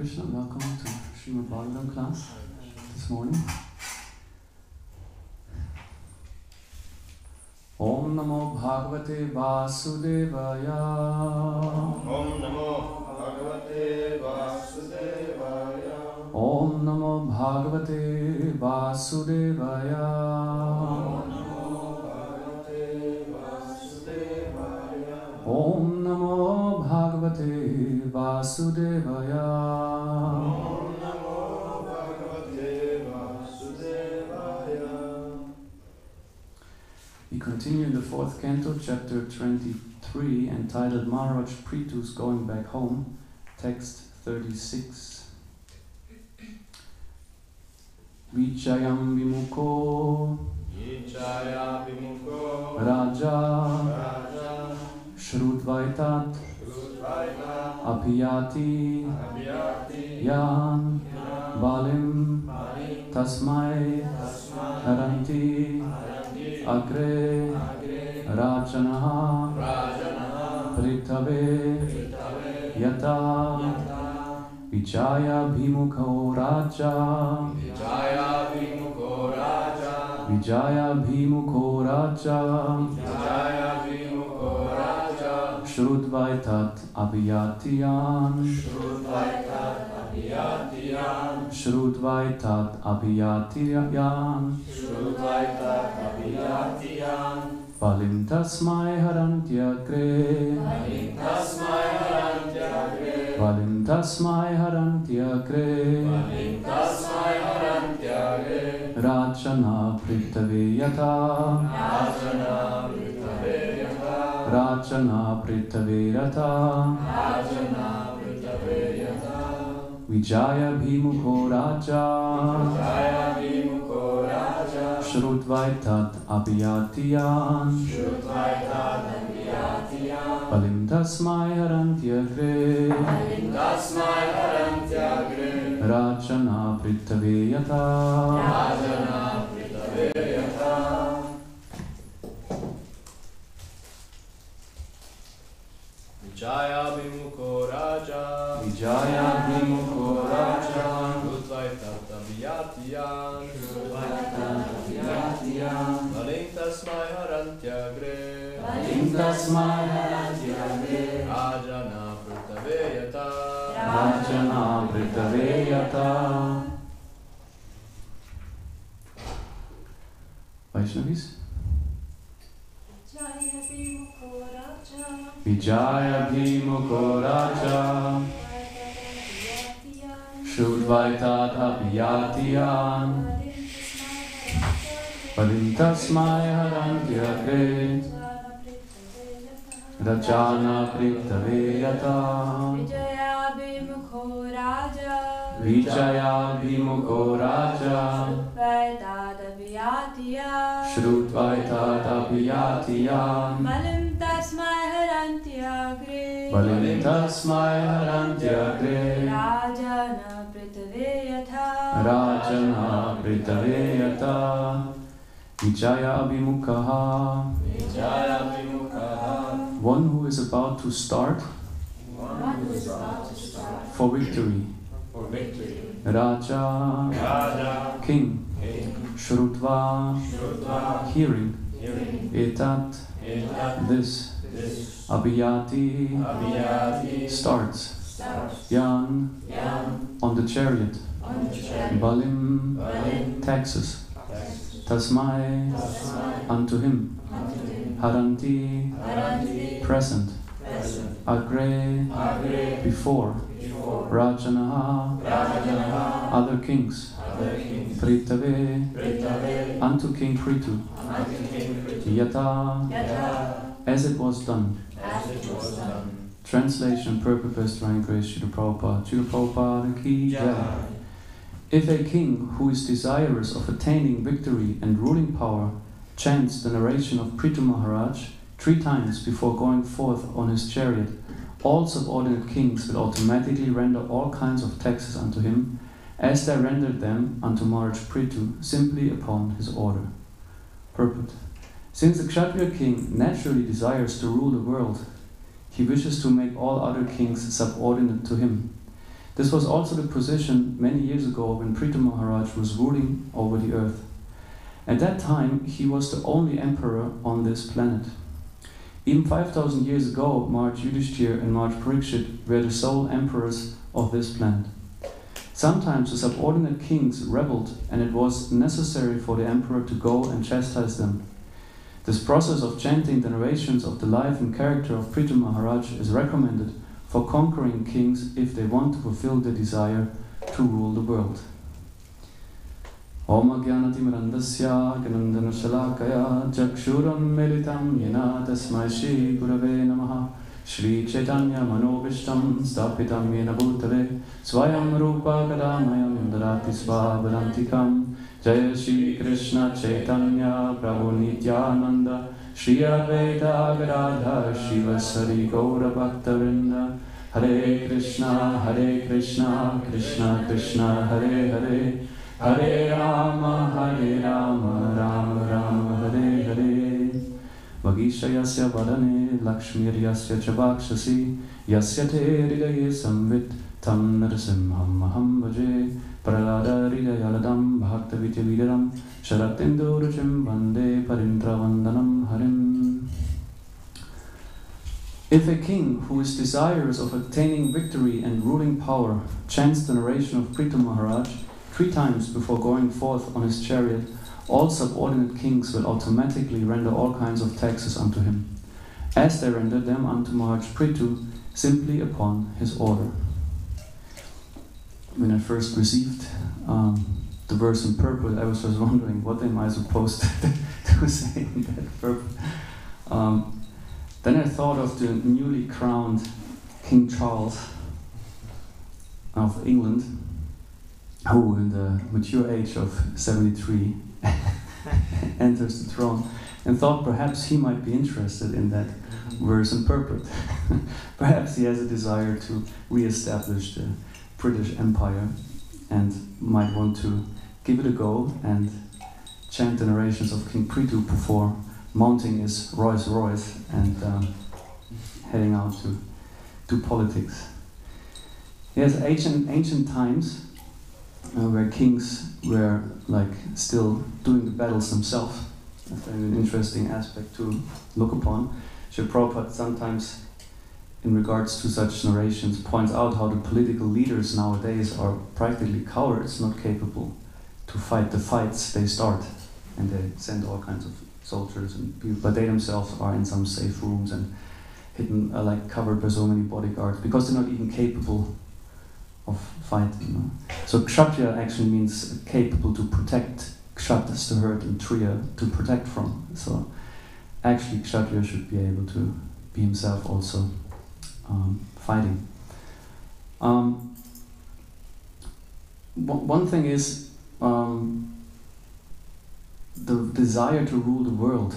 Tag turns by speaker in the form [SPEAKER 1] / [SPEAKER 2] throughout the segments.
[SPEAKER 1] Krishna, welcome to Srimad Bhagavatam class this morning. Om Namo Bhagavate Vasudevaya.
[SPEAKER 2] Om Namo Bhagavate Vasudevaya.
[SPEAKER 1] Om Namo Bhagavate Vasudevaya.
[SPEAKER 2] Om Namo Bhagavate Vasudevaya.
[SPEAKER 1] Om Namo Bhagavate Vasudevaya.
[SPEAKER 2] Om Namo Bhagavate Vasudevaya.
[SPEAKER 1] We continue in the 4th canto, chapter 23, entitled Maharaj Pritu's Going Back Home, text 36. Vichayam Vimukho
[SPEAKER 2] Vichaya Vimuko
[SPEAKER 1] Raja Shrudvaitat Abhiyati Yan Balim Tasmai Haranti Agre Rajanaha Pritave Yata Vijaya Bhimukho Raja
[SPEAKER 2] Vichaya Vimuko Raja
[SPEAKER 1] Vijaya Bhimukho Raja
[SPEAKER 2] Vichaya Vimuko Raja
[SPEAKER 1] Shrudvaitat Abhiyatiyan
[SPEAKER 2] Shrudvaitat Abhiyatiyan
[SPEAKER 1] Shrudvaitat Abhiyatiyan
[SPEAKER 2] Shrudvaitat Abhiyatiyan
[SPEAKER 1] Balim Tasmai Harantyagre
[SPEAKER 2] Balim Tasmai Harantyagre
[SPEAKER 1] Balim Tasmai Harantyagre
[SPEAKER 2] Balim Tasmai Harantyagre
[SPEAKER 1] Rajana Pritave Yata
[SPEAKER 2] Rajana Pritave Yata
[SPEAKER 1] Rajana Pritave Yata
[SPEAKER 2] Rajana Pritave Yata
[SPEAKER 1] Vijaya Bhimukho Raja
[SPEAKER 2] Jaya Vimuko Raja
[SPEAKER 1] Shrudvaitat Abhiyatiyan
[SPEAKER 2] Shrudvaitat Abhiyatiyan
[SPEAKER 1] Balim Tasmai Harantyagre
[SPEAKER 2] Balim Tasmai Harantyagre
[SPEAKER 1] Rajana Pritave Yata
[SPEAKER 2] Rajana Pritave Yata Vijaya Vimuko Raja
[SPEAKER 1] Vijaya Bhimukho Raja
[SPEAKER 2] Shrudvaitat Abhiyatiyan
[SPEAKER 1] Shrudvaitat Abhiyatiyan
[SPEAKER 2] Balim Tasmai Harantyagre
[SPEAKER 1] Balim Tasmai Harantyagre
[SPEAKER 2] Rajana Pritave Yata
[SPEAKER 1] Rajana Pritave Yata. Vaishnavis? Vijaya Bhimukho Raja Shrudvaitat Abhiyatiyan Balim Tasmai Harantyagre Rajana Pritave Yata
[SPEAKER 3] Vijaya Bhimukho Raja
[SPEAKER 1] Vijaya Bhimukho Raja
[SPEAKER 3] Vaitat Abhiyatiyan
[SPEAKER 1] Shrudvaitat Abhiyatiyan
[SPEAKER 3] Balim Tasmai Harantyagre
[SPEAKER 1] Balim Tasmai Harantyagre
[SPEAKER 3] Rajana Pritave Yata
[SPEAKER 1] Rajana Pritave Yata Vijaya Abhimukha.
[SPEAKER 2] Vijaya Vimuka
[SPEAKER 1] One who is about to start
[SPEAKER 2] One who is about to start
[SPEAKER 1] for victory.
[SPEAKER 2] for victory.
[SPEAKER 1] Raja,
[SPEAKER 2] Raja
[SPEAKER 1] king.
[SPEAKER 2] King
[SPEAKER 1] Shrutva,
[SPEAKER 2] Shrutva
[SPEAKER 1] hearing.
[SPEAKER 2] Hearing
[SPEAKER 1] Etat,
[SPEAKER 2] Etat
[SPEAKER 1] this.
[SPEAKER 2] This
[SPEAKER 1] Abhiyati,
[SPEAKER 2] Abhiyati
[SPEAKER 1] starts.
[SPEAKER 2] starts
[SPEAKER 1] Yan,
[SPEAKER 2] Yan
[SPEAKER 1] on the chariot.
[SPEAKER 2] on the chariot.
[SPEAKER 1] Balim,
[SPEAKER 2] Balim
[SPEAKER 1] taxes.
[SPEAKER 2] Taxes
[SPEAKER 1] Tasmai,
[SPEAKER 2] Tasmai
[SPEAKER 1] unto him.
[SPEAKER 2] unto him.
[SPEAKER 1] Haranti,
[SPEAKER 2] Haranti
[SPEAKER 1] present.
[SPEAKER 2] present.
[SPEAKER 1] Agre,
[SPEAKER 2] Agre
[SPEAKER 1] before.
[SPEAKER 2] before.
[SPEAKER 1] Rajanaha,
[SPEAKER 2] Rajanaha
[SPEAKER 1] other kings.
[SPEAKER 2] other kings.
[SPEAKER 1] Pritave,
[SPEAKER 2] Pritave
[SPEAKER 1] unto King Prithu.
[SPEAKER 2] unto King Prithu.
[SPEAKER 1] Yata,
[SPEAKER 3] Yata
[SPEAKER 1] as it was done.
[SPEAKER 2] As it was done.
[SPEAKER 1] Translation, purpose, divine grace, Srila Prabhupada. Srila Prabhupada ki jai. If a king who is desirous of attaining victory and ruling power chants the narration of Prithu Maharaj 3 times before going forth on his chariot, all subordinate kings will automatically render all kinds of taxes unto him, as they rendered them unto Maharaj Prithu simply upon his order. Purport. Since the Kshatriya king naturally desires to rule the world, he wishes to make all other kings subordinate to him. This was also the position many years ago when Prithu Maharaj was ruling over the earth. At that time, he was the only emperor on this planet. Even 5,000 years ago, Maharaj Yudhishthira and Maharaj Parikshit were the sole emperors of this planet. Sometimes the subordinate kings rebelled, and it was necessary for the emperor to go and chastise them. This process of chanting the narrations of the life and character of Prithu Maharaj is recommended for conquering kings if they want to fulfill their desire to rule the world. Om Ajnanatimrandasya Ganandana Shalakaya Jakshuram Militam Yena Tasmai Shri Gurave Namaha Shri Chaitanya Manobishtam Stapitam Yena Bhutale Swayam Rupa Kadamayam Indarati Svabharantikam Jaya Shri Krishna Chaitanya Prabhu Nityananda Shri Advaita Gadadhar Shiva Sari Gaura Bhaktavinda Hare Krishna Krishna Krishna Hare Hare Hare Rama Rama Rama Hare Hare Vagisha Yasya Vadane Lakshmir Yasya Chabakshasi Yasya Te Hridaye Samvit Tam Narasimham Maham Bhaje Pralada Hridayaladam Bhakta Vitya Vidaram Sharatindurachim Vande Parindra Vandanam Harim. If a king who is desirous of attaining victory and ruling power chants the narration of Prithu Maharaj 3 times before going forth on his chariot, all subordinate kings will automatically render all kinds of taxes unto him, as they rendered them unto Maharaj Prithu simply upon his order. When I first received the verse in purple, I was just wondering, what am I supposed to say in that purple? Then I thought of the newly crowned King Charles of England, who in the mature age of 73 enters the throne, and thought perhaps he might be interested in that verse in purport. Perhaps he has a desire to re-establish the British Empire and might want to give it a go and chant the narrations of King Prithu before mounting his Rolls Royce and heading out to politics. Yes, ancient times where kings were like still doing the battles themselves. That's an interesting aspect to look upon. Srila Prabhupada sometimes, in regards to such narrations, points out how the political leaders nowadays are practically cowards, not capable to fight the fights they start, and they send all kinds of soldiers and people, but they themselves are in some safe rooms and hidden, like covered by so many bodyguards, because they're not even capable of fighting. So Kshatriya actually means capable to protect. Kshat is the herd, and Triya to protect from. So actually Kshatriya should be able to be himself also fighting. One thing is the desire to rule the world.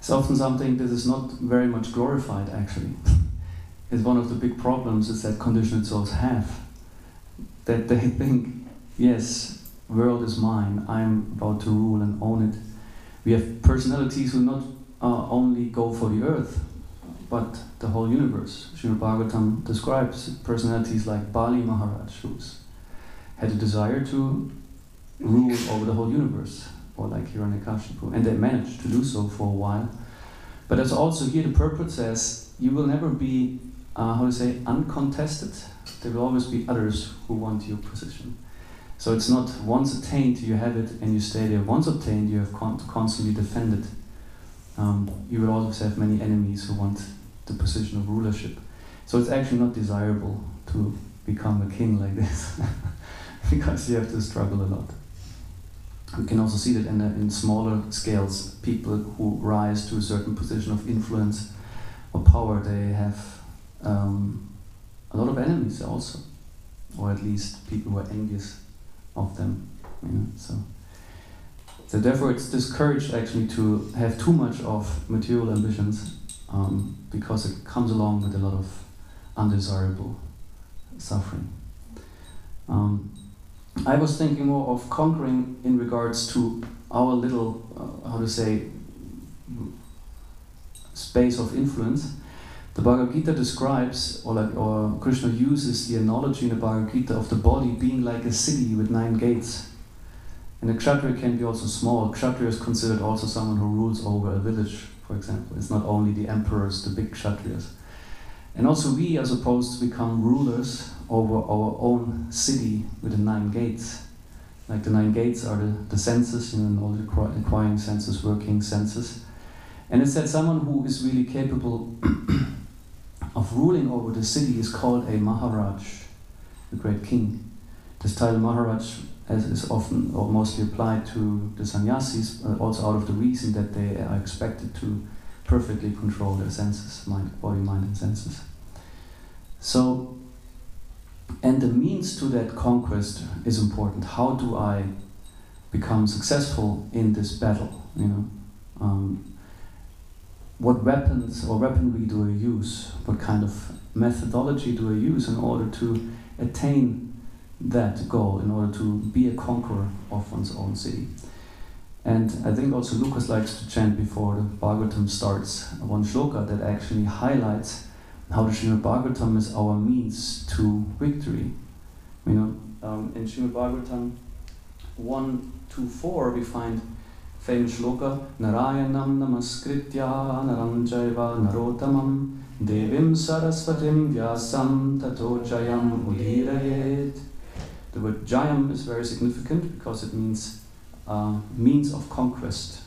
[SPEAKER 1] It's often something that is not very much glorified, actually. It's one of the big problems is that conditioned souls have. That they think, yes, world is mine, I'm about to rule and own it. We have personalities who not only go for the earth, but the whole universe. Srimad Bhagavatam describes personalities like Bali Maharaj, who's had a desire to rule over the whole universe, or like Hiranyakashipu, and they managed to do so for a while. But as also here the purport says, you will never be, uncontested. There will always be others who want your position. So it's not once attained you have it and you stay there. Once obtained you have to constantly defend it. You will always have many enemies who want the position of rulership. So it's actually not desirable to become a king like this, because you have to struggle a lot. We can also see that in smaller scales, people who rise to a certain position of influence or power, they have a lot of enemies also, or at least people who are envious of them. So therefore it's discouraged actually to have too much of material ambitions, because it comes along with a lot of undesirable suffering. I was thinking more of conquering in regards to our little, space of influence, The Bhagavad Gita describes, or Krishna uses the analogy in the Bhagavad Gita of the body being like a city with 9 gates. And a Kshatriya can be also small. Kshatriya is considered also someone who rules over a village, for example. It's not only the emperors, the big Kshatriyas. And also we are supposed to become rulers over our own city with the 9 gates. Like the 9 gates are the senses, and all the acquiring senses, working senses. And it's that someone who is really capable of ruling over the city is called a Maharaj, a great king. This title Maharaj is often or mostly applied to the sannyasis, also out of the reason that they are expected to perfectly control their senses, body, mind, and senses. So, and the means to that conquest is important. How do I become successful in this battle? What weapons or weaponry do I use? What kind of methodology do I use in order to attain that goal, in order to be a conqueror of one's own city? And I think also Lucas likes to chant before the Bhagavatam starts one shloka that actually highlights how the Srimad Bhagavatam is our means to victory. In Srimad Bhagavatam 1-4 we find famous shloka Narayanam namaskritya naram jaiva narotamam devim sarasvatim vyasam tato jayam udirayet. The word jayam is very significant because it means means of conquest.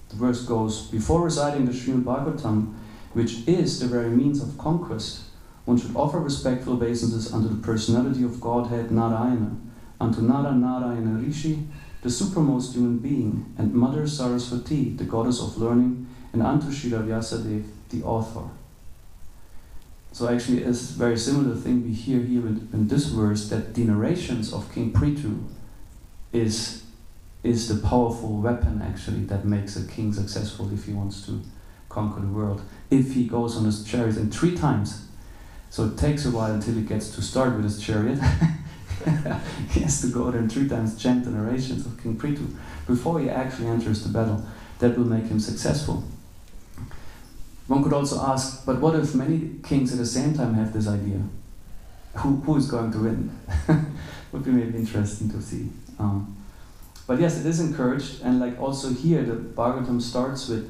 [SPEAKER 1] The verse goes, before reciting the Srimad Bhagavatam, which is the very means of conquest, one should offer respectful obeisances unto the personality of Godhead Narayana, unto Nara Narayana Rishi, the supermost human being, and Mother Saraswati, the goddess of learning, and unto Srila Vyasadeva, the author. So actually it's a very similar thing we hear here in this verse, that the narrations of King Prithu is the powerful weapon actually that makes a king successful if he wants to conquer the world. If he goes on his chariot and 3 times, so it takes a while until he gets to start with his chariot. He has to go there and 3 times chant the narrations of King Prithu before he actually enters the battle. That will make him successful. One could also ask, but what if many kings at the same time have this idea? Who is going to win? Would be maybe interesting to see. But yes, it is encouraged, and like also here, the Bhagavatam starts with,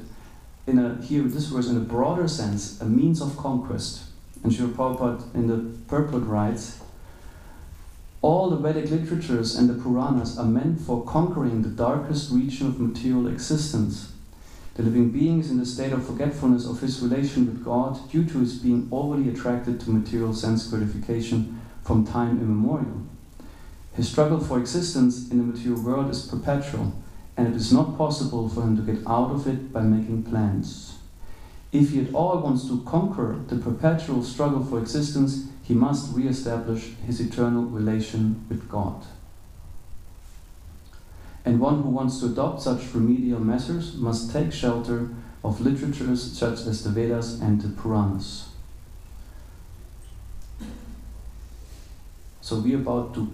[SPEAKER 1] with this verse in a broader sense, a means of conquest. And Srila Prabhupada in the purport writes, all the Vedic literatures and the Puranas are meant for conquering the darkest region of material existence. The living being is in the state of forgetfulness of his relation with God due to his being overly attracted to material sense gratification from time immemorial. His struggle for existence in the material world is perpetual, and it is not possible for him to get out of it by making plans. If he at all wants to conquer the perpetual struggle for existence, he must re-establish his eternal relation with God. And one who wants to adopt such remedial measures must take shelter of literatures such as the Vedas and the Puranas. So we are about to,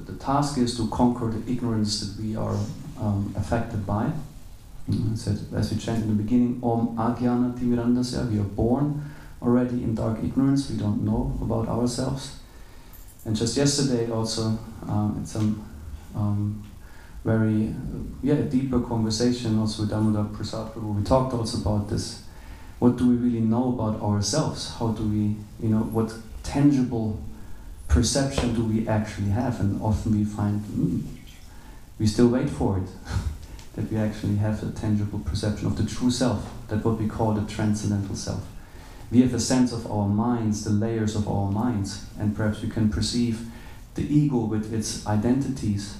[SPEAKER 1] the task is to conquer the ignorance that we are affected by. As we chant in the beginning, Om Ajnana Timirandasya, we are born already in dark ignorance, we don't know about ourselves. And just yesterday also, it's a deeper conversation also with Damodar Prasad Prabhu. We talked also about this. What do we really know about ourselves? How do we, what tangible perception do we actually have? And often we find, we still wait for it. That we actually have a tangible perception of the true self, that what we call the Transcendental Self. We have a sense of our minds, the layers of our minds, and perhaps we can perceive the ego with its identities,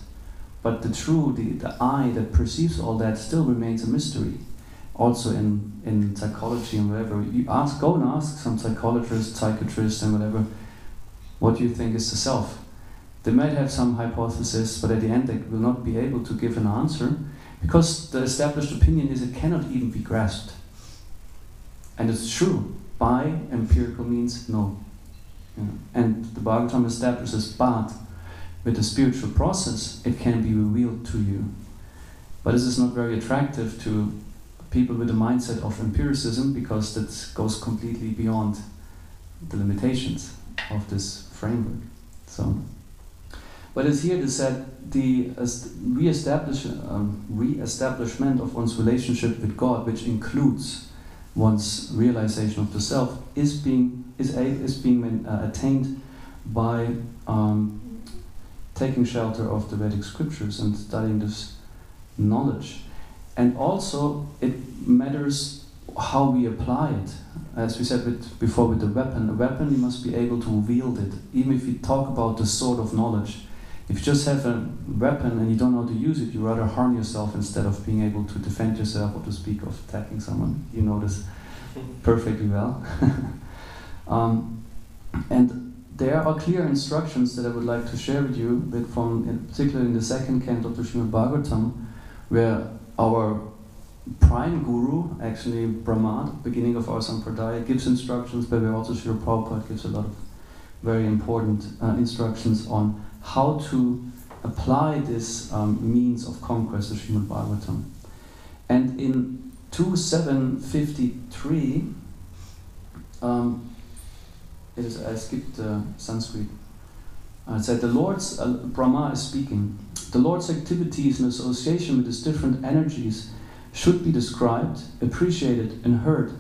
[SPEAKER 1] but the I that perceives all that still remains a mystery. Also in psychology and whatever, you go and ask some psychologists, psychiatrists and whatever, what do you think is the self? They might have some hypothesis, but at the end they will not be able to give an answer, because the established opinion is it cannot even be grasped. And it's true, by empirical means, no. And the Bhagavatam establishes, but with the spiritual process, it can be revealed to you. But this is not very attractive to people with a mindset of empiricism, because that goes completely beyond the limitations of this framework. So, but it's here to say the re-establishment of one's relationship with God, which includes one's realization of the self, is being attained by taking shelter of the Vedic scriptures and studying this knowledge. And also, it matters how we apply it. As we said before with the weapon, a weapon, you must be able to wield it. Even if you talk about the sword of knowledge, if you just have a weapon and you don't know how to use it, you rather harm yourself instead of being able to defend yourself, or to speak of attacking someone. You know this perfectly well. And there are clear instructions that I would like to share with you, particularly in the second canto of the Srimad Bhagavatam, where our prime guru, actually Brahma, beginning of our Sampradaya, gives instructions, but where also Srila Prabhupada gives a lot of very important instructions on how to apply this means of conquest of Srimad Bhagavatam. And in 2753, I skipped Sanskrit. It said, Brahma is speaking, the Lord's activities in association with his different energies should be described, appreciated, and heard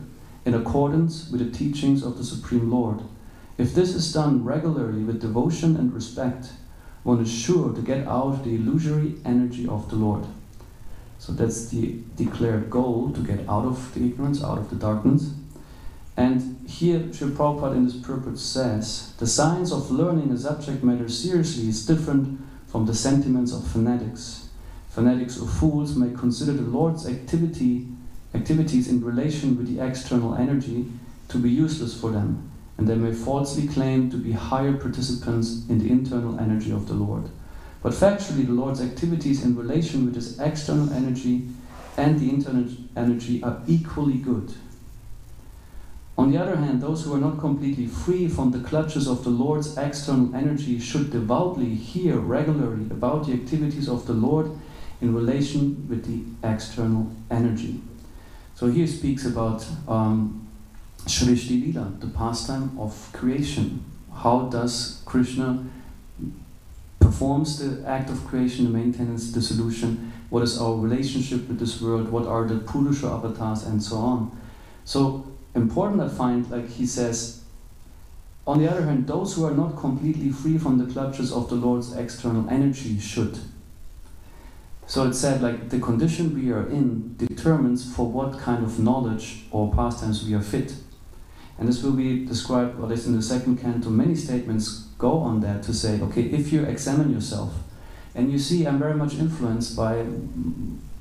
[SPEAKER 1] in accordance with the teachings of the Supreme Lord. If this is done regularly with devotion and respect, one is sure to get out the illusory energy of the Lord. So that's the declared goal, to get out of the ignorance, out of the darkness. And here, Srila Prabhupada in this purport says, the science of learning a subject matter seriously is different from the sentiments of fanatics. Fanatics or fools may consider the Lord's activities in relation with the external energy to be useless for them, and they may falsely claim to be higher participants in the internal energy of the Lord. But factually, the Lord's activities in relation with his external energy and the internal energy are equally good. On the other hand, those who are not completely free from the clutches of the Lord's external energy should devoutly hear regularly about the activities of the Lord in relation with the external energy. So here he speaks about Shrishti Lila, the pastime of creation. How does Krishna performs the act of creation, the maintenance, the dissolution? What is our relationship with this world? What are the Purusha avatars, and so on? So important, I find, like he says, on the other hand, those who are not completely free from the clutches of the Lord's external energy should. So it said, like, the condition we are in determines for what kind of knowledge or pastimes we are fit. And this will be described, or at least in the second canto, many statements go on that to say, okay, if you examine yourself, and you see I'm very much influenced by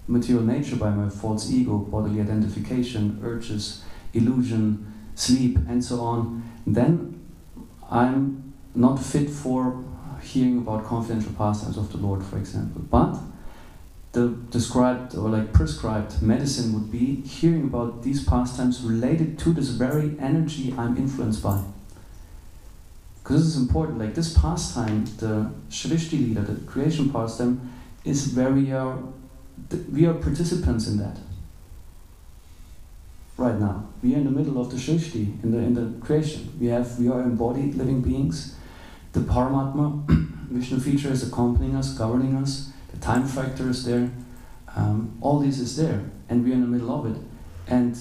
[SPEAKER 1] material nature, by my false ego, bodily identification, urges, illusion, sleep, and so on, then I'm not fit for hearing about confidential pastimes of the Lord, for example. But the described or like prescribed medicine would be hearing about these pastimes related to this very energy I'm influenced by. Because this is important, like this pastime, the Shrishti Lila, the creation pastime, is we are participants in that. Right now, we are in the middle of the Shrishti, in the creation. We are embodied living beings. The Paramatma, Vishnu feature is accompanying us, governing us. The time factor is there. All this is there, and we are in the middle of it. And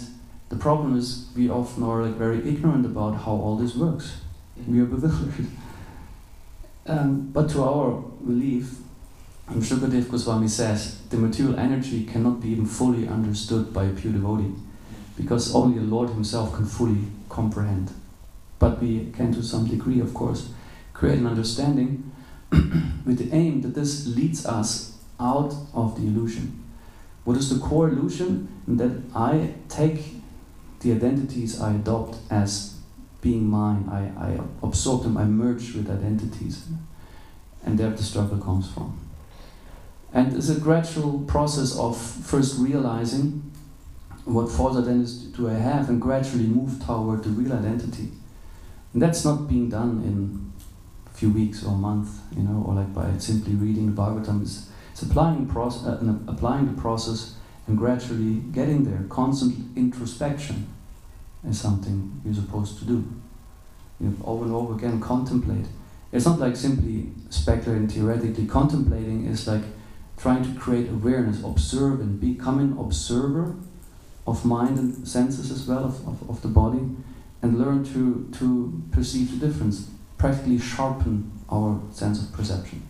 [SPEAKER 1] the problem is, we often are like very ignorant about how all this works. We are bewildered. But to our relief, Shukadev Goswami says, the material energy cannot be even fully understood by a pure devotee, because only the Lord himself can fully comprehend. But we can, to some degree, of course, create an understanding with the aim that this leads us out of the illusion. What is the core illusion? That I take the identities I adopt as being mine. I absorb them, I merge with identities. And there the struggle comes from. And it's a gradual process of first realizing what false identities do I have, and gradually move toward the real identity. And that's not being done in a few weeks or a month, or like by simply reading the Bhagavatam. It's applying the process and gradually getting there. Constant introspection is something you're supposed to do. You know, over and over again, contemplate. It's not like simply speculating theoretically. Contemplating is like trying to create awareness, observe and become an observer of mind and senses as well, of the body, and learn to perceive the difference, practically sharpen our sense of perception.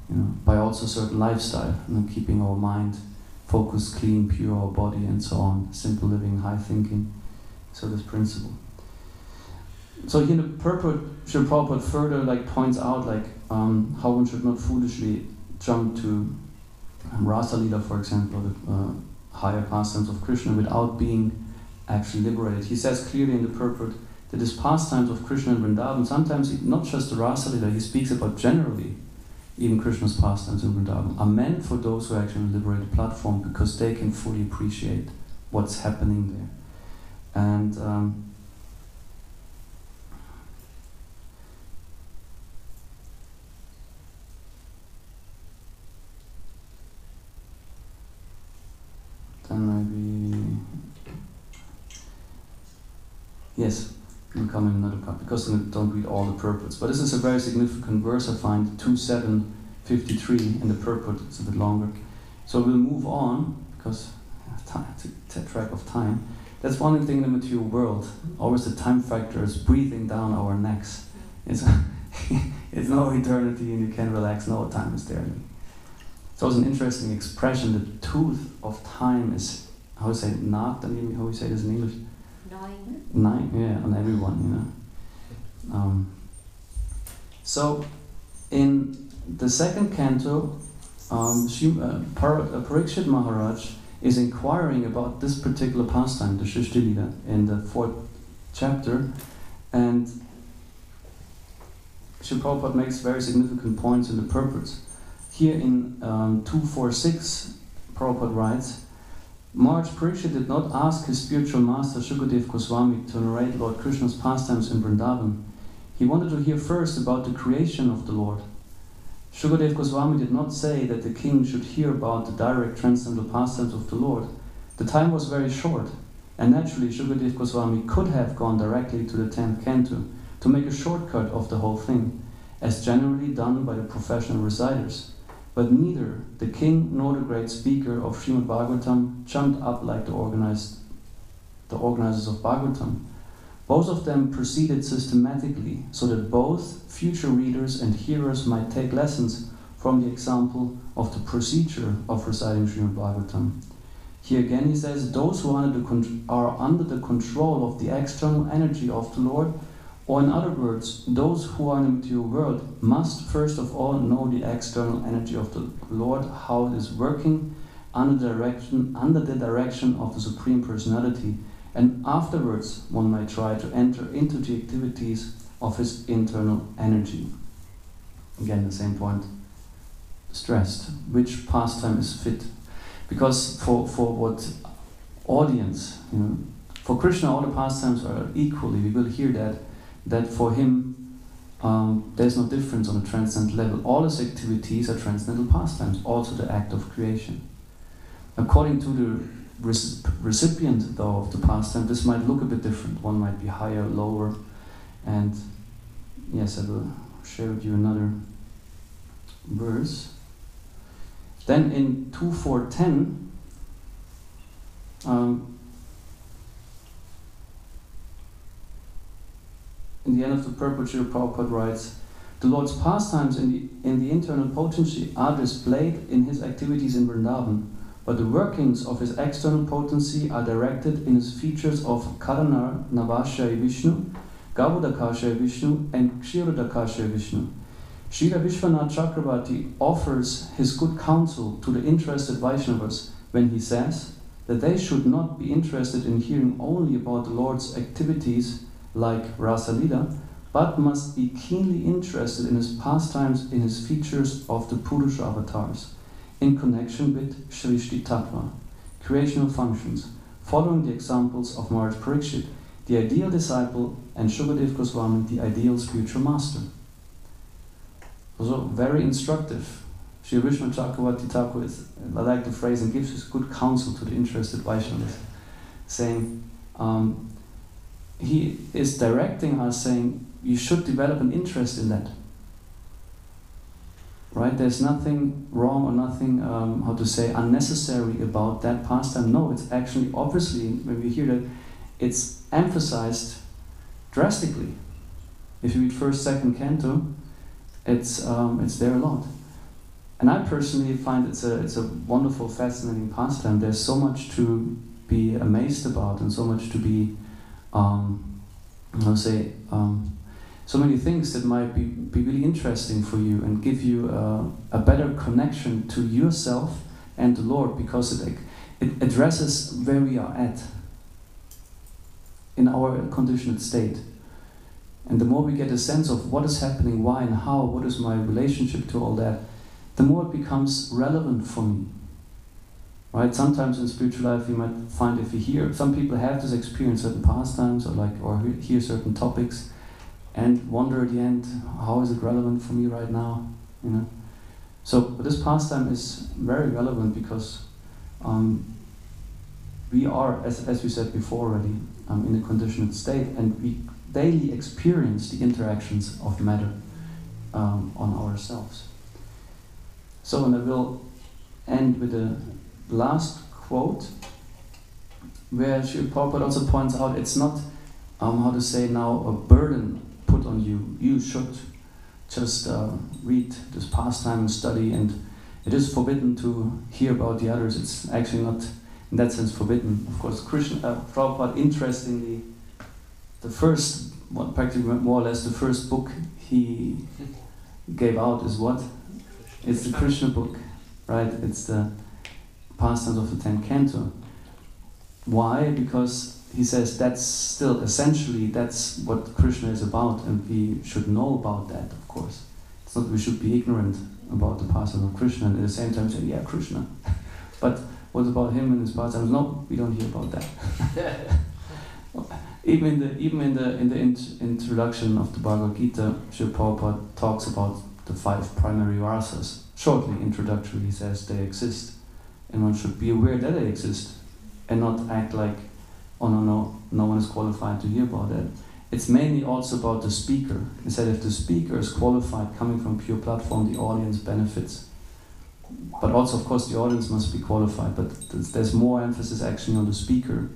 [SPEAKER 1] You know, by also certain lifestyle, you know, keeping our mind focused, clean, pure, our body and so on, simple living, high thinking. So this principle. So here the purport, Srila Prabhupada further like points out like how one should not foolishly jump to Rasa Lila, for example, the higher pastimes of Krishna without being actually liberated. He says clearly in the purport that his pastimes of Krishna and Vrindavan, sometimes not just the Rasa Lila, he speaks about generally, even Krishna's pastimes in Vrindavan, are meant for those who actually liberate the platform because they can fully appreciate what's happening there. And then maybe, yes, we'll come in another part because I don't read all the purports. But this is a very significant verse, I find, 2.7.53 in the purport. It's a bit longer. So we'll move on because I have time to take track of time. That's one thing in the material world. Always the time factor is breathing down our necks. It's no eternity and you can relax. No time is there. It's also an interesting expression. The tooth of time is, how to say, knocked. I mean, how we say this in English? Nine, yeah, on everyone, you know. So, in the second canto, Parikshit Maharaj is inquiring about this particular pastime, the Shrishti Lila, in the 4th chapter, and Srila Prabhupada makes very significant points in the purports. Here in 2.4.6, Prabhupada writes, Maharaj Parikshit did not ask his spiritual master Shukadev Goswami to narrate Lord Krishna's pastimes in Vrindavan. He wanted to hear first about the creation of the Lord. Shukadev Goswami did not say that the king should hear about the direct transcendental pastimes of the Lord. The time was very short, and naturally Shukadev Goswami could have gone directly to the 10th canto to make a shortcut of the whole thing, as generally done by the professional reciters. But neither the king nor the great speaker of Srimad Bhagavatam jumped up like the organizers of Bhagavatam. Both of them proceeded systematically so that both future readers and hearers might take lessons from the example of the procedure of reciting Srimad Bhagavatam. Here again he says, those who are under the control of the external energy of the Lord, or in other words, those who are in the material world, must first of all know the external energy of the Lord, how it is working under the direction of the Supreme Personality, and afterwards one might try to enter into the activities of his internal energy. Again, the same point stressed, which pastime is fit. Because for what audience, you know, for Krishna all the pastimes are equally, we will hear that for him there's no difference on a transcendental level. All his activities are transcendental pastimes, also the act of creation. According to the recipient, though, of the pastime, this might look a bit different. One might be higher, lower, and yes, I will share with you another verse. Then in 2.4.10, in the end of the purport, Srila Prabhupada writes, the Lord's pastimes in the internal potency are displayed in his activities in Vrindavan, but the workings of his external potency are directed in his features of Karanar Navashya Vishnu, Gavudakashya Vishnu, and Kshirodakashya Vishnu. Srila Vishwanath Chakravarti offers his good counsel to the interested Vaishnavas when he says that they should not be interested in hearing only about the Lord's activities like Rasa Lila, but must be keenly interested in his pastimes, in his features of the Purusha avatars, in connection with Shrishti Tattva, creational functions, following the examples of Maharaj Parikshit, the ideal disciple, and Shukadev Goswami, the ideal spiritual master. Also very instructive Sri Vishnu Chakravarti Thakur is, I like the phrase, and gives good counsel to the interested Vaishnavas, saying, he is directing us, saying, you should develop an interest in that. Right? There's nothing wrong or nothing, unnecessary about that pastime. No, it's actually, obviously, when we hear that, it's emphasized drastically. If you read 1st, 2nd canto, it's there a lot. And I personally find it's a wonderful, fascinating pastime. There's so much to be amazed about and so much to be, so many things that might be really interesting for you and give you a better connection to yourself and the Lord, because it addresses where we are at in our conditioned state. And the more we get a sense of what is happening, why and how, what is my relationship to all that, the more it becomes relevant for me. Right? Sometimes in spiritual life you might find, if you hear, some people have this experience, certain pastimes, or hear certain topics, and wonder at the end, how is it relevant for me right now? You know. So this pastime is very relevant because we are, as we said before already, in a conditioned state, and we daily experience the interactions of matter on ourselves. So, and I will end with the last quote, where Srila Prabhupada also points out it's not, a burden put on you. You should just read this pastime and study, and it is forbidden to hear about the others. It's actually not, in that sense, forbidden. Of course, Prabhupada, interestingly, the first, practically more or less the first book he gave out is what? It's the Krishna book, right? It's the Pastimes of the 10th Canto. Why? Because he says that's still, essentially, that's what Krishna is about, and we should know about that, of course. It's not we should be ignorant about the pastimes of Krishna, and at the same time say, yeah, Krishna. But what about him and his pastimes? No, we don't hear about that. Even in the introduction of the Bhagavad Gita, Srila Prabhupada talks about the 5 primary rasas. Shortly, introductory, he says they exist, and one should be aware that they exist, and not act like, oh no one is qualified to hear about it. It's mainly also about the speaker. He said if the speaker is qualified, coming from pure platform, the audience benefits. But also, of course, the audience must be qualified, but there's more emphasis actually on the speaker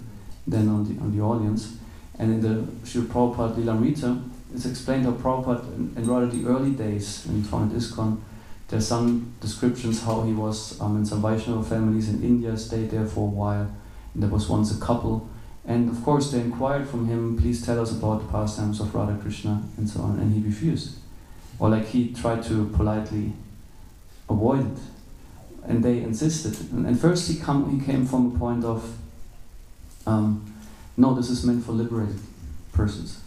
[SPEAKER 1] than on the audience. And in the Srila Prabhupada Lilamrita, it's explained how Prabhupada, in rather the early days when he founded ISKCON, there's some descriptions how he was in some Vaishnava families in India, stayed there for a while, and there was once a couple, and of course they inquired from him, please tell us about the pastimes of Radha Krishna, and so on, and he refused. Or like he tried to politely avoid it, and they insisted. And first he came from a point of, no, this is meant for liberated persons,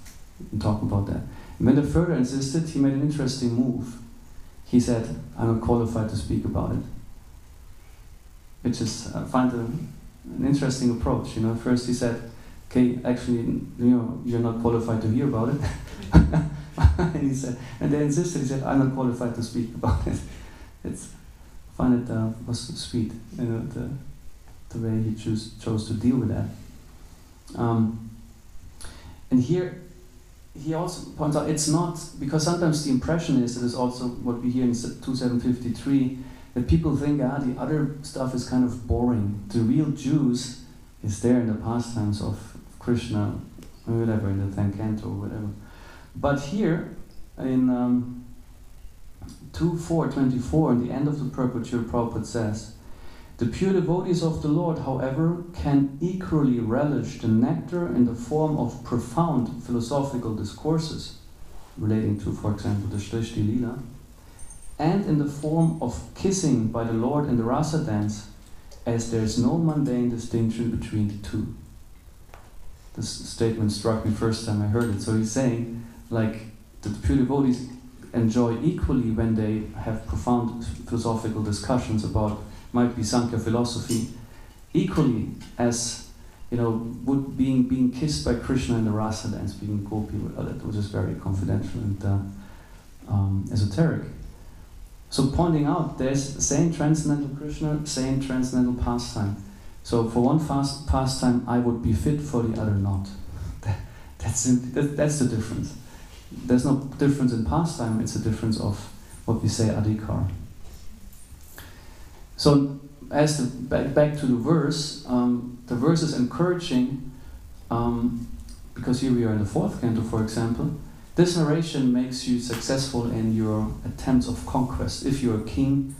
[SPEAKER 1] and talk about that. And when they further insisted, he made an interesting move. He said, I'm not qualified to speak about it. Which is, I find an interesting approach. You know, first he said, okay, actually, you're not qualified to hear about it. and they insisted, he said, I'm not qualified to speak about it. I find it was sweet, the way he chose to deal with that. And here, he also points out it's not, because sometimes the impression is, that is also what we hear in 2753, that people think, the other stuff is kind of boring. The real juice is there in the pastimes of Krishna, or whatever, in the 10th canto or whatever. But here, in 2.4.24, in the end of the purport, Srila Prabhupada says, the pure devotees of the Lord, however, can equally relish the nectar in the form of profound philosophical discourses, relating to, for example, the Shrishti Lila, and in the form of kissing by the Lord in the rasa dance, as there is no mundane distinction between the two. This statement struck me first time I heard it. So he's saying, like, that the pure devotees enjoy equally when they have profound philosophical discussions about, might be Sankhya philosophy, equally as, would being kissed by Krishna in the rasa dance, being gopi, which is very confidential and esoteric. So pointing out, there's same transcendental Krishna, same transcendental pastime. So for one pastime, I would be fit, for the other not. That's the difference. There's no difference in pastime, it's a difference of what we say adhikar. So as back to the verse is encouraging, because here we are in the 4th canto, for example. This narration makes you successful in your attempts of conquest. If you're a king,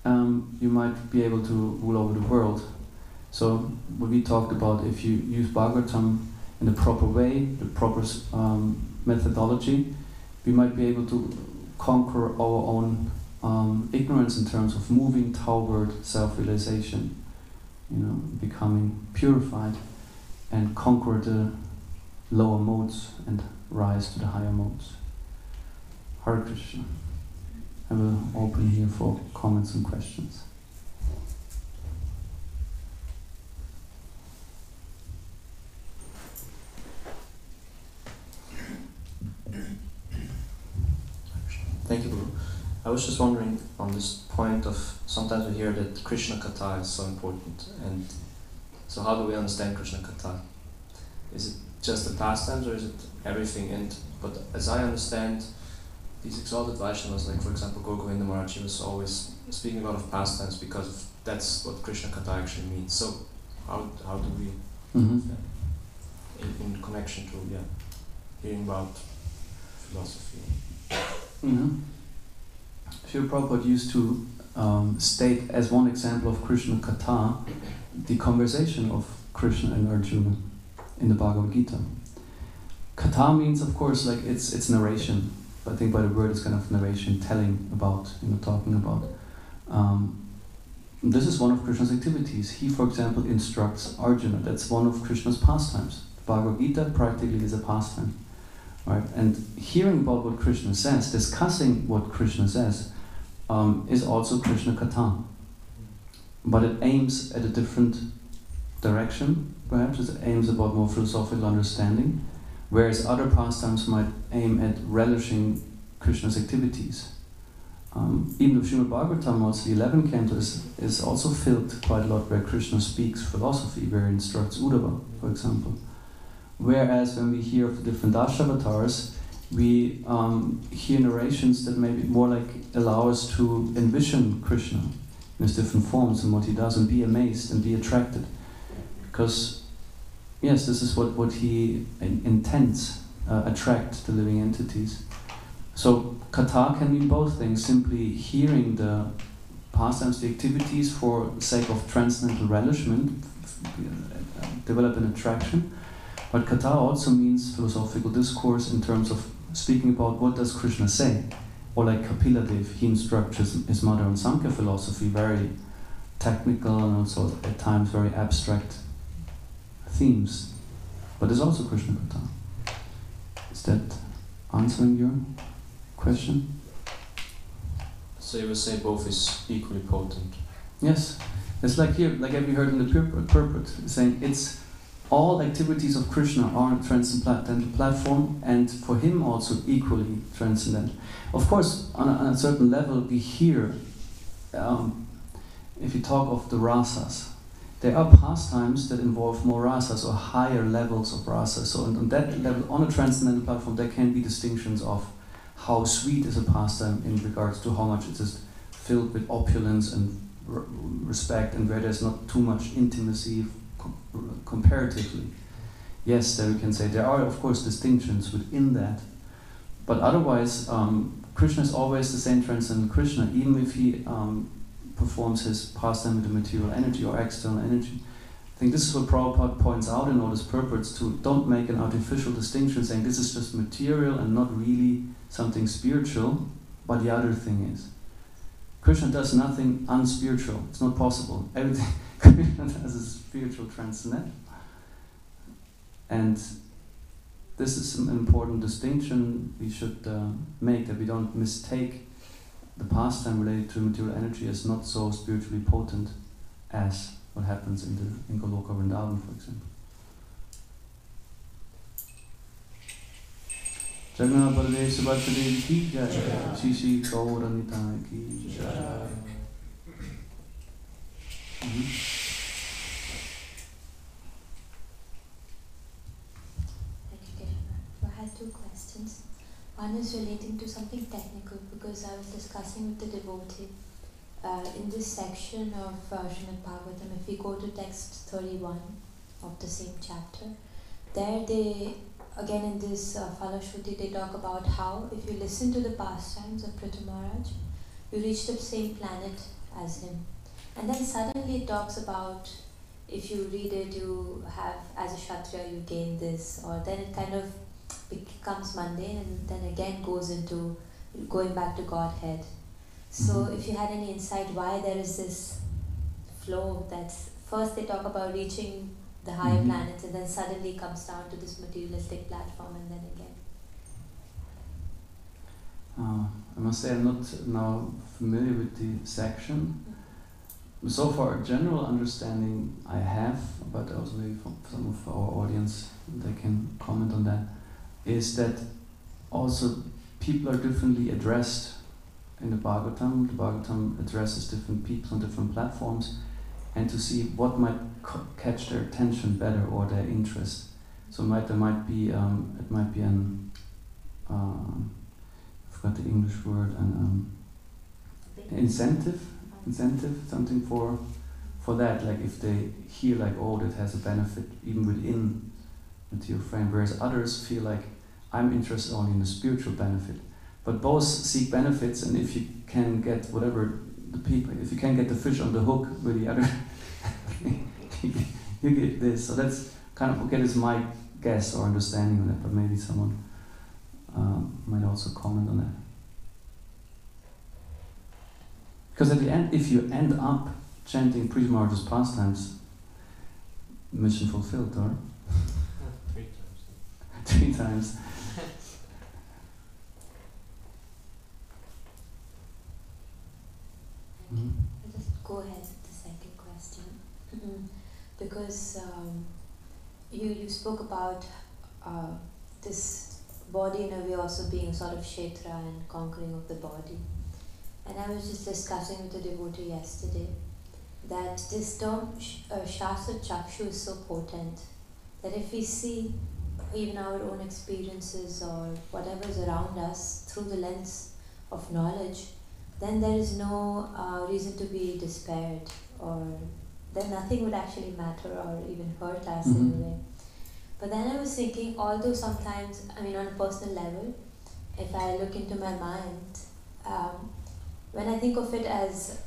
[SPEAKER 1] you might be able to rule over the world. So what we talked about, if you use Bhagavatam in the proper way, the proper methodology, we might be able to conquer our own ignorance in terms of moving toward self-realization, becoming purified, and conquer the lower modes and rise to the higher modes. Hare Krishna. I will open here for comments and questions.
[SPEAKER 4] Thank you, Guru. I was just wondering on this point of sometimes we hear that Krishna Katha is so important, and so how do we understand Krishna Katha? Is it just the pastimes or is it everything? But as I understand, these exalted Vaishnavas, like for example Gaur Govinda Maharaj, he was always speaking a lot of pastimes because that's what Krishna Katha actually means. So how do we in connection to hearing about philosophy?
[SPEAKER 1] Srila Prabhupada used to state as one example of Krishna Katha the conversation of Krishna and Arjuna in the Bhagavad Gita. Katha means, of course, like it's narration. I think by the word it's kind of narration, telling about, talking about. This is one of Krishna's activities. He, for example, instructs Arjuna. That's one of Krishna's pastimes. The Bhagavad Gita practically is a pastime. Right? And hearing about what Krishna says, discussing what Krishna says, is also Krishna Katha. But it aims at a different direction, perhaps. It aims about more philosophical understanding, whereas other pastimes might aim at relishing Krishna's activities. Even the Srimad Bhagavatam, also the 11th canto, is also filled quite a lot where Krishna speaks philosophy, where he instructs Uddhava, for example. Whereas when we hear of the different Dashavatars, we hear narrations that maybe more like allow us to envision Krishna in his different forms and what he does and be amazed and be attracted. Because, yes, this is what he intends, attract the living entities. So, Katha can mean both things, simply hearing the pastimes, the activities for the sake of transcendental relishment, develop an attraction. But Katha also means philosophical discourse in terms of speaking about what does Krishna say. Or like Kapila Dev, he instructs his mother on Samkhya philosophy, very technical and also at times very abstract themes. But there's also Krishna Katha. Is that answering your question?
[SPEAKER 4] So you would say both is equally potent?
[SPEAKER 1] Yes. It's like here, like we heard in the purport, saying it's all activities of Krishna are on a transcendental platform, and for him also equally transcendental. Of course, on a certain level, we hear, if you talk of the rasas, there are pastimes that involve more rasas or higher levels of rasas. So on that level, on a transcendental platform, there can be distinctions of how sweet is a pastime in regards to how much it is filled with opulence and respect, and where there's not too much intimacy comparatively. Yes, there we can say there are of course distinctions within that, but otherwise Krishna is always the same transcendental Krishna, even if he performs his pastime with the material energy or external energy. I think this is what Prabhupada points out in all his purports, to don't make an artificial distinction saying this is just material and not really something spiritual, but the other thing is. Krishna does nothing unspiritual. It's not possible. Everything Krishna does is spiritual, transcendental. And this is an important distinction we should make, that we don't mistake the pastime related to material energy as not so spiritually potent as what happens in Goloka Vrindavan, for example. Jagannath Baladev Subhadra ki jai. Shri Shri Gaura Nitai ki jai.
[SPEAKER 5] Thank you, Keshava. I had two questions. One is relating to something technical because I was discussing with the devotee in this section of Srimad Bhagavatam. If we go to text 31 of the same chapter, there they, again in this Falashruti, they talk about how if you listen to the pastimes of Prithu Maharaj, you reach the same planet as him. And then suddenly it talks about if you read it, you have, as a Kshatriya, you gain this, or then it kind of becomes mundane and then again goes into going back to Godhead. So if you had any insight why there is this flow that's first they talk about reaching the higher planets and then suddenly comes down to this materialistic platform and then again.
[SPEAKER 1] I must say I'm not now familiar with the section. So far, a general understanding I have, but also maybe from some of our audience, they can comment on that, is that also people are differently addressed in the Bhagavatam. The Bhagavatam addresses different people on different platforms, and to see what might catch their attention better or their interest. So there might be an I forgot the English word, an incentive, something for that. Like if they hear like, oh, that has a benefit even within material frame, whereas others feel like I'm interested only in the spiritual benefit. But both seek benefits, and if you can get whatever the people, if you can get the fish on the hook with the other, you get this. So that's kind of, okay, that's my guess or understanding on it, but maybe someone might also comment on that. Because at the end, if you end up chanting Prithu Maharaj's pastimes, mission fulfilled, or?
[SPEAKER 2] 3 times.
[SPEAKER 1] 3 times.
[SPEAKER 5] I'll just go ahead with the second question. Because you spoke about this body in a way also being sort of kshetra and conquering of the body. And I was just discussing with a devotee yesterday that this term Shastra Chakshu is so potent that if we see even our own experiences or whatever is around us through the lens of knowledge, then there is no reason to be despaired, or then nothing would actually matter or even hurt us in a way. But then I was thinking, although sometimes, I mean on a personal level, if I look into my mind, when I think of it as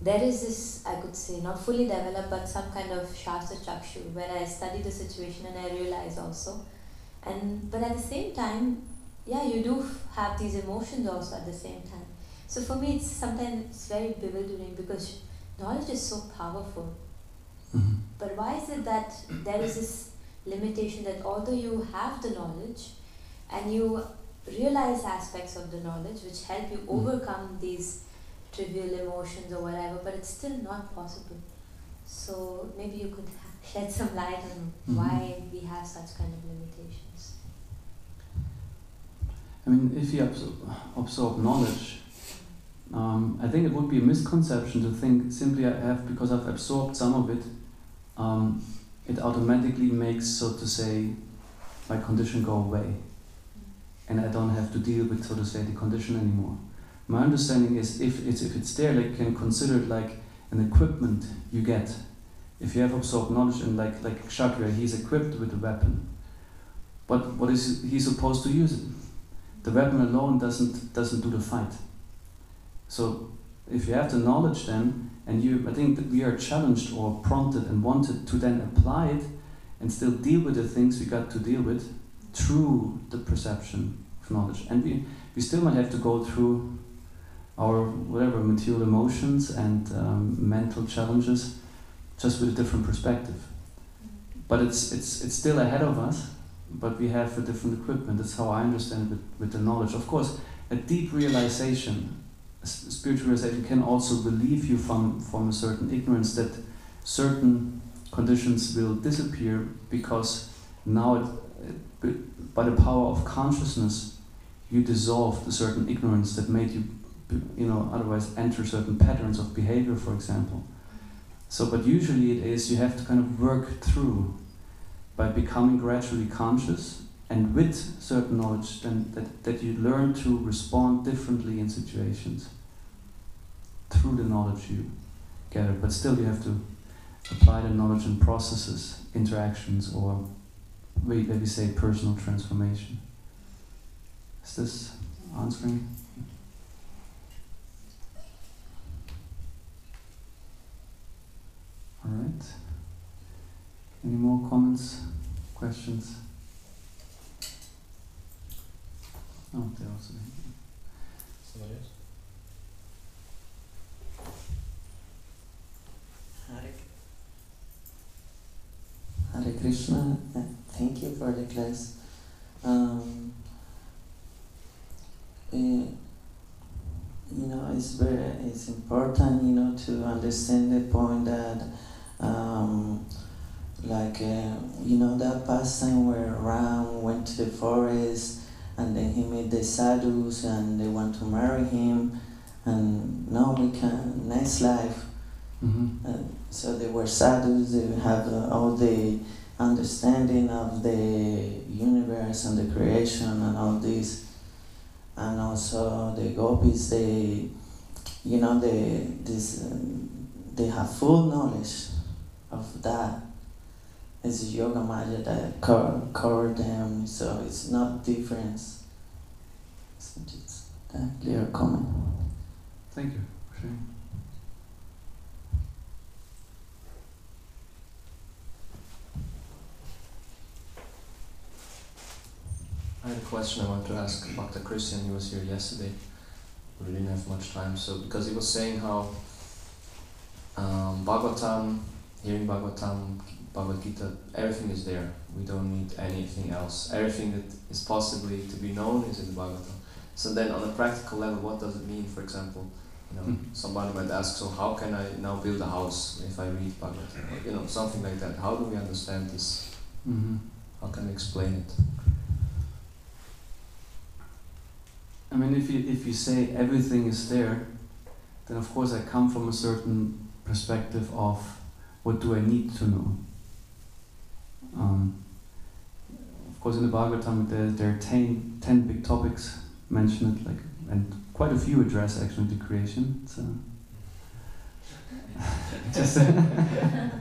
[SPEAKER 5] there is this, I could say, not fully developed, but some kind of Shastra Chakshu, where I study the situation and I realize also. But at the same time, yeah, you do have these emotions also at the same time. So for me, sometimes it's very bewildering because knowledge is so powerful. But why is it that there is this limitation that although you have the knowledge and you realize aspects of the knowledge which help you overcome these trivial emotions or whatever, but it's still not possible. So maybe you could shed some light on why we have such kind of limitations.
[SPEAKER 1] I mean, if you absorb knowledge, I think it would be a misconception to think simply because I've absorbed some of it, it automatically makes, so to say, my condition go away. And I don't have to deal with, so to say, the condition anymore. My understanding is if it's there, like, you can consider it like an equipment you get. If you have absorbed knowledge, and like Kshatriya, he's equipped with a weapon. But what is he supposed to use it? The weapon alone doesn't do the fight. So if you have the knowledge then, and I think that we are challenged or prompted and wanted to then apply it and still deal with the things we got to deal with through the perception of knowledge. And we still might have to go through our whatever material emotions and mental challenges, just with a different perspective. But it's still ahead of us, but we have a different equipment. That's how I understand it with the knowledge. Of course, a deep realization, spiritual realization, can also relieve you from a certain ignorance that certain conditions will disappear, because now by the power of consciousness, you dissolved a certain ignorance that made you, otherwise enter certain patterns of behavior, for example. So, but usually it is you have to kind of work through by becoming gradually conscious, and with certain knowledge then that you learn to respond differently in situations through the knowledge you gather. But still you have to apply the knowledge in processes, interactions, or maybe say personal transformation. Is this answering? All right. Any more comments, questions? Oh, there also.
[SPEAKER 2] Somebody else?
[SPEAKER 6] Hare Krishna, thank you for the class. It's important, to understand the point that, that pastime where Ram went to the forest and then he met the sadhus and they want to marry him, and now we can, next life.
[SPEAKER 1] Mm-hmm.
[SPEAKER 6] So they were sadhus, they have all the understanding of the universe and the creation and all this. And also the gopis, they have full knowledge of that. It's Yoga Maya that covered them, so it's not difference. So just a clear comment.
[SPEAKER 1] Thank you for sharing.
[SPEAKER 4] I had a question I wanted to ask Dr. Christian. He was here yesterday. We didn't have much time, so because he was saying how Bhagavatam, hearing Bhagavatam, Bhagavad Gita, everything is there. We don't need anything else. Everything that is possibly to be known is in the Bhagavatam. So then on a practical level, what does it mean? For example, somebody might ask, so how can I now build a house if I read Bhagavatam? Or, something like that. How do we understand this?
[SPEAKER 1] Mm-hmm.
[SPEAKER 4] How can we explain it?
[SPEAKER 1] I mean, if you say everything is there, then of course I come from a certain perspective of what do I need to know. Of course, in the Bhagavatam there are 10 big topics mentioned, and quite a few address actually the creation. So just and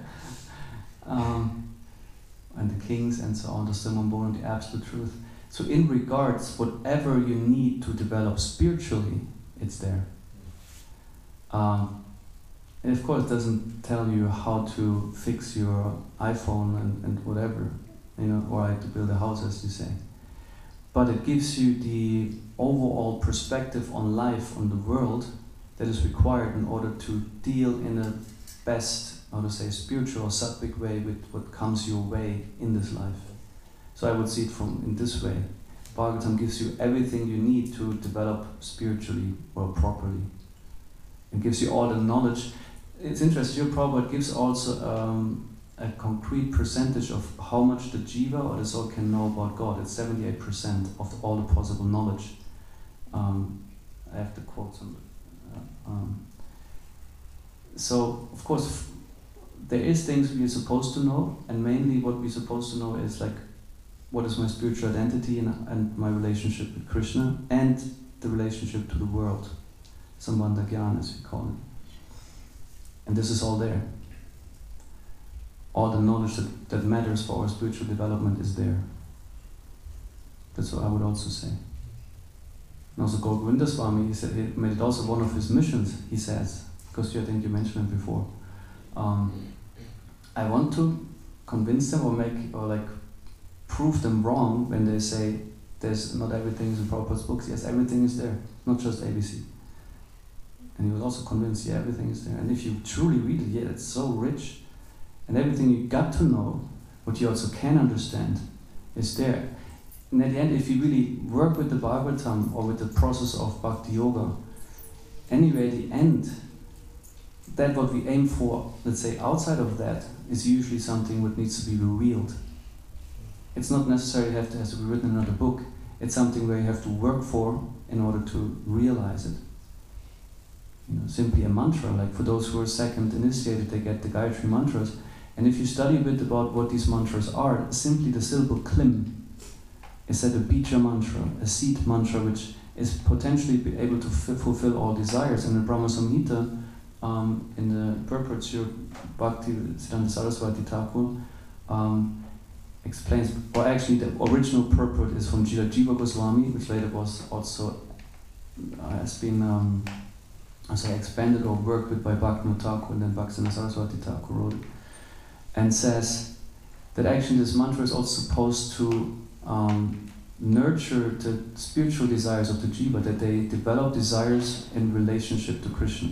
[SPEAKER 1] the kings and so on, the Samambol and the absolute truth. So in regards, whatever you need to develop spiritually, it's there. And of course it doesn't tell you how to fix your iPhone and whatever, or how to build a house, as you say. But it gives you the overall perspective on life, on the world, that is required in order to deal in the best, spiritual or sattvic way with what comes your way in this life. So I would see it in this way. Bhagavatam gives you everything you need to develop spiritually or properly. It gives you all the knowledge. It's interesting, your Prabhupada gives also a concrete percentage of how much the jiva or the soul can know about God. It's 78% of all the possible knowledge. I have to quote some. So, of course, there is things we're supposed to know, and mainly what we're supposed to know is what is my spiritual identity and my relationship with Krishna and the relationship to the world, Sambandha Gyan as we call it. And this is all there. All the knowledge that matters for our spiritual development is there. That's what I would also say. And also Govinda Swami, he said, he made it also one of his missions, he says, because I think you mentioned it before. I want to convince them or prove them wrong when they say there's not everything is in Prabhupada's books. Yes, everything is there, not just ABC. And he was also convinced, yeah, everything is there. And if you truly read it, yeah, it's so rich. And everything you got to know, what you also can understand, is there. And at the end, if you really work with the Bhagavatam or with the process of Bhakti Yoga, anyway, at the end, that what we aim for, let's say outside of that, is usually something what needs to be revealed. it's not necessarily has to be written in another book. It's something where you have to work for in order to realize it. Simply a mantra, like for those who are second initiated, they get the Gayatri mantras. And if you study a bit about what these mantras are, simply the syllable klim is that a bija mantra, a seed mantra, which is potentially be able to fulfill all desires. And in Brahma Samhita, in the purport, Bhakti Siddhanta Saraswati Thakur explains, or actually the original purport is from Jiva Goswami, which later was also has been expanded or worked with by Bhaktivinoda Thakur, and then Bhaktivinoda Saraswati Thakur wrote it, and says that actually this mantra is also supposed to nurture the spiritual desires of the jiva, that they develop desires in relationship to Krishna.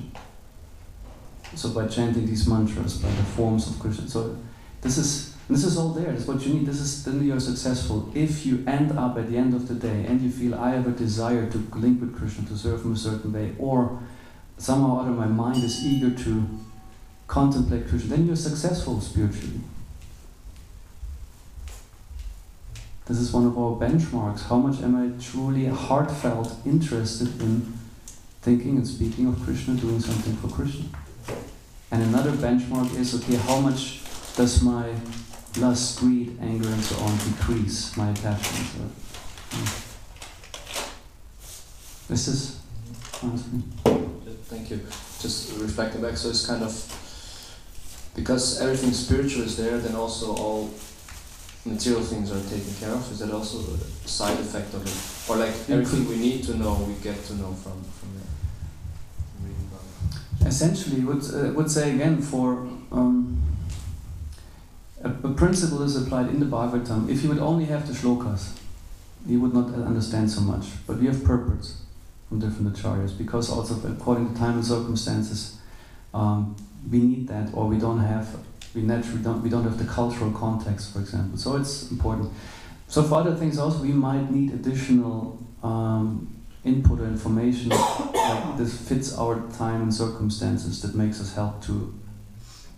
[SPEAKER 1] So by chanting these mantras, by the forms of Krishna. So this is all there. That's what you need. Then you're successful. If you end up at the end of the day and you feel I have a desire to link with Krishna, to serve him a certain way, or somehow or other my mind is eager to contemplate Krishna, then you're successful spiritually. This is one of our benchmarks. How much am I truly heartfelt interested in thinking and speaking of Krishna, doing something for Krishna? And another benchmark is, okay, how much does my lust, greed, anger and so on decrease my attachment? This is, honestly.
[SPEAKER 4] Thank you. Just reflecting back, so it's kind of, because everything spiritual is there, then also all material things are taken care of. Is that also a side effect of it? Or like everything we need to know, we get to know from reading about it?
[SPEAKER 1] Essentially, would say again, for a principle is applied in the Bhagavatam. If you would only have the shlokas, you would not understand so much. But we have purports from different acharyas, because also according to time and circumstances, we need that, or we don't have the cultural context, for example. So it's important. So for other things also, we might need additional input or information like this fits our time and circumstances, that makes us help to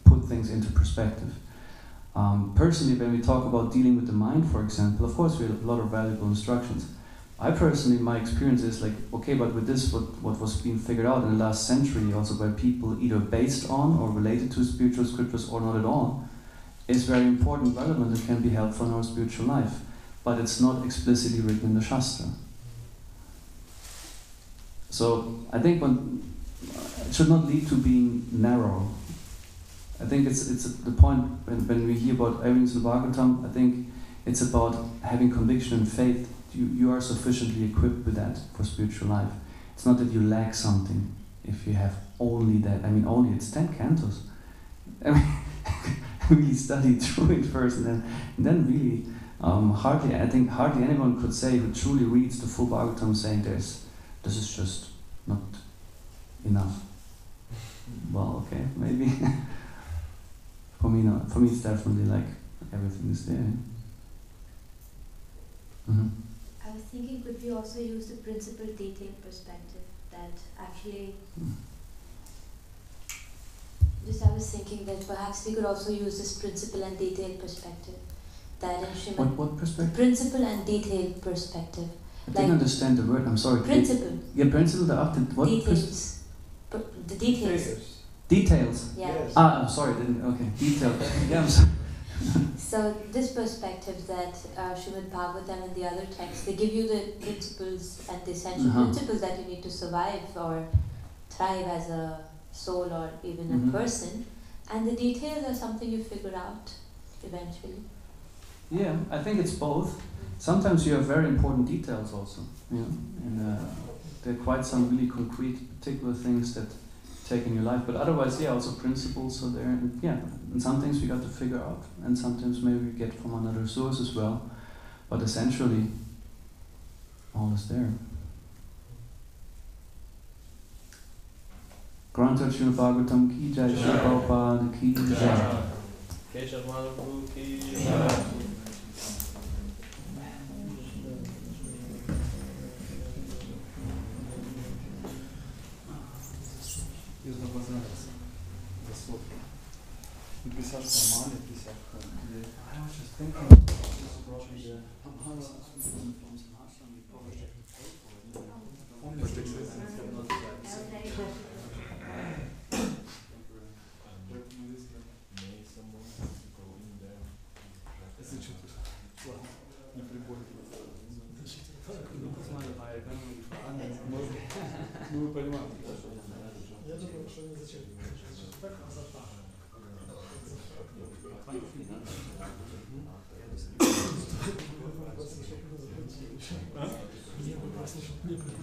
[SPEAKER 1] put things into perspective. Personally, when we talk about dealing with the mind, for example, of course we have a lot of valuable instructions. I personally, my experience is like, okay, but with this, what was being figured out in the last century, also by people either based on or related to spiritual scriptures or not at all, is very important, relevant, and can be helpful in our spiritual life. But it's not explicitly written in the Shastra. So I think it should not lead to being narrow. I think it's the point when we hear about everything's in the Bhagavatam, I think it's about having conviction and faith. You are sufficiently equipped with that for spiritual life. It's not that you lack something if you have only that. I mean, only, it's 10 cantos. I mean, really study through it first, and then really, hardly anyone could say who truly reads the full Bhagavatam saying this is just not enough. Well, okay, maybe. For me, no. For me, it's definitely like everything is there. Mm-hmm.
[SPEAKER 5] I was thinking, could we also use the principle detail perspective that actually, I was thinking that perhaps we could also use this principle and detail perspective. That in Srimad.
[SPEAKER 1] What perspective?
[SPEAKER 5] Principle and detail perspective.
[SPEAKER 1] I didn't understand the word, I'm sorry.
[SPEAKER 5] Principle.
[SPEAKER 1] Yeah, principle, what?
[SPEAKER 5] Details. The details.
[SPEAKER 1] Details?
[SPEAKER 5] Yeah.
[SPEAKER 2] Yes.
[SPEAKER 1] I'm sorry, okay, details. Yeah, I'm sorry.
[SPEAKER 5] So this perspective that Srimad Bhagavatam and the other texts, they give you the principles and the essential principles that you need to survive or thrive as a soul or even a person, and the details are something you figure out eventually.
[SPEAKER 1] Yeah, I think it's both. Sometimes you have very important details also, and there are quite some really concrete, particular things that take in your life, but otherwise, also principles are there, and some things we got to figure out, and sometimes maybe we get from another source as well, but essentially, all is there. Granted, Srimad Bhagavatam ki jai, Srila Prabhupada ki jai.
[SPEAKER 2] Keshava Madhava Dasa ki jai. Use the buzzer.
[SPEAKER 1] Und das hast du normal nicht gesagt. I was just thinking, this is probably the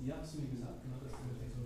[SPEAKER 1] Ja, hast du mir gesagt, genau, dass du